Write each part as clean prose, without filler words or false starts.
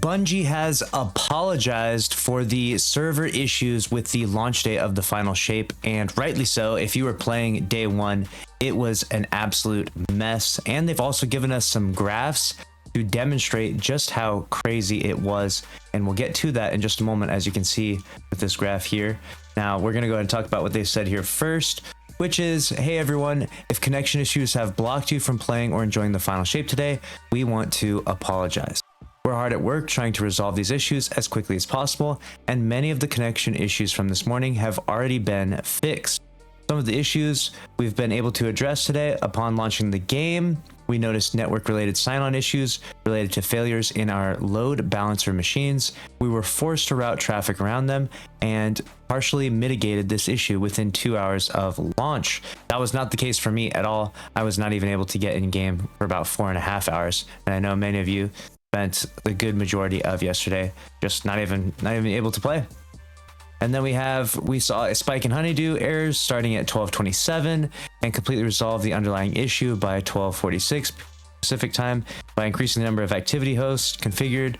Bungie has apologized for the server issues with the launch day of the final shape, and rightly so. If you were playing day one, it was an absolute mess, and they've also given us some graphs to demonstrate just how crazy it was, and we'll get to that in just a moment, as you can see with this graph here. Now we're going to go ahead and talk about what they said here first, which is, hey everyone, if connection issues have blocked you from playing or enjoying the final shape today, we want to apologize. We're hard at work trying to resolve these issues as quickly as possible, and many of the connection issues from this morning have already been fixed. Some of the issues we've been able to address today upon launching the game. We noticed network-related sign-on issues related to failures in our load balancer machines. We were forced to route traffic around them and partially mitigated this issue within 2 hours of launch. That was not the case for me at all. I was not even able to get in game for about 4.5 hours, and I know many of you spent the good majority of yesterday just not even able to play. And then we saw a spike in honeydew errors starting at 12:27 and completely resolved the underlying issue by 12:46 Pacific time by increasing the number of activity hosts configured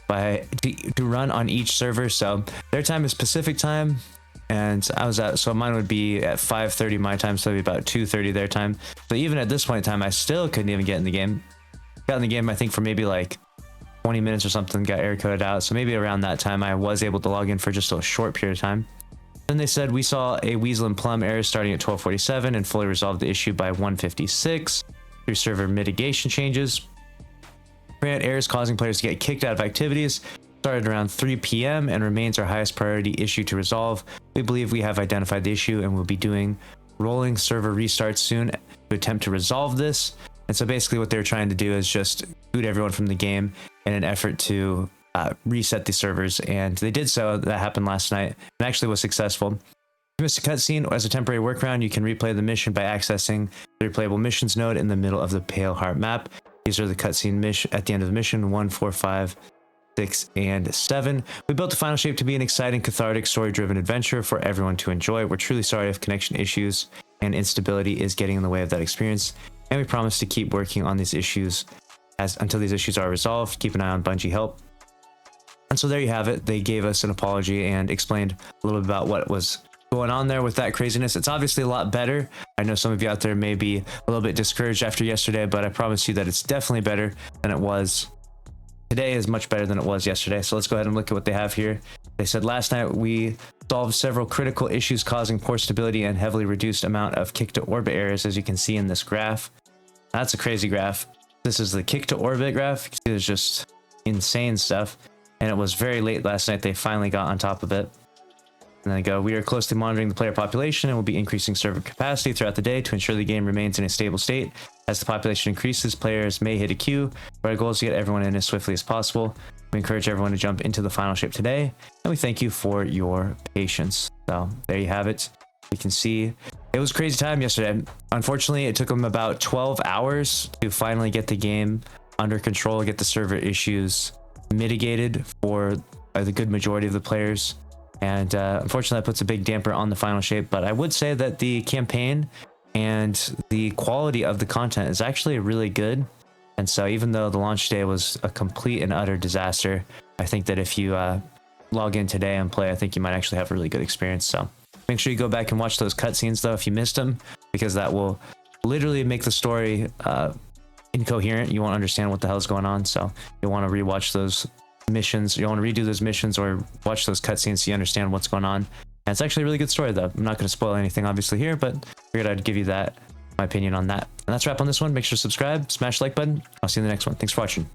to run on each server. So their time is Pacific time, and so mine would be at 5:30 my time, so it'd be about 2:30 their time. So even at this point in time, I still couldn't even get in the game. Got in the game, I think, for maybe like 20 minutes or something, got error coded out. So maybe around that time I was able to log in for just a short period of time. Then they said we saw a Weasel and Plum error starting at 12:47 and fully resolved the issue by 1:56 through server mitigation changes. Prevent errors causing players to get kicked out of activities started around 3 p.m. and remains our highest priority issue to resolve. We believe we have identified the issue and will be doing rolling server restarts soon to attempt to resolve this. And so basically what they're trying to do is just boot everyone from the game in an effort to reset the servers, and they did so. That happened last night and actually was successful. If you missed a cutscene, as a temporary workaround, you can replay the mission by accessing the replayable missions node in the middle of the Pale Heart map. These are the cutscene at the end of the mission 1, 4, 5, 6, and 7. We built the final shape to be an exciting, cathartic, story-driven adventure for everyone to enjoy. We're truly sorry if connection issues and instability is getting in the way of that experience, and we promise to keep working on these issues until these issues are resolved. Keep an eye on Bungie help. And so there you have it. They gave us an apology and explained a little bit about what was going on there with that craziness. It's obviously a lot better. I know some of you out there may be a little bit discouraged after yesterday, but I promise you that it's definitely better than it was. Today is much better than it was yesterday. So let's go ahead and look at what they have here. They said last night we solved several critical issues causing poor stability and heavily reduced amount of kick to orbit errors, as you can see in this graph. That's a crazy graph. This is the kick to orbit graph. You can see there's just insane stuff. And it was very late last night they finally got on top of it. And then they go, we are closely monitoring the player population and will be increasing server capacity throughout the day to ensure the game remains in a stable state. As the population increases, players may hit a queue, but our goal is to get everyone in as swiftly as possible. We encourage everyone to jump into the final shape today, and we thank you for your patience. So there you have it. You can see it was a crazy time yesterday. Unfortunately, it took them about 12 hours to finally get the game under control, get the server issues mitigated for the good majority of the players. And unfortunately, that puts a big damper on the final shape. But I would say that the campaign and the quality of the content is actually really good. And so even though the launch day was a complete and utter disaster, I think that if you log in today and play, I think you might actually have a really good experience. So make sure you go back and watch those cutscenes though if you missed them, because that will literally make the story incoherent. You won't understand what the hell is going on. So you'll want to rewatch those missions. You'll want to redo those missions or watch those cutscenes so you understand what's going on. And it's actually a really good story though. I'm not going to spoil anything obviously here, but I figured I'd give you my opinion on that. And that's a wrap on this one. Make sure to subscribe, smash the like button. I'll see you in the next one. Thanks for watching.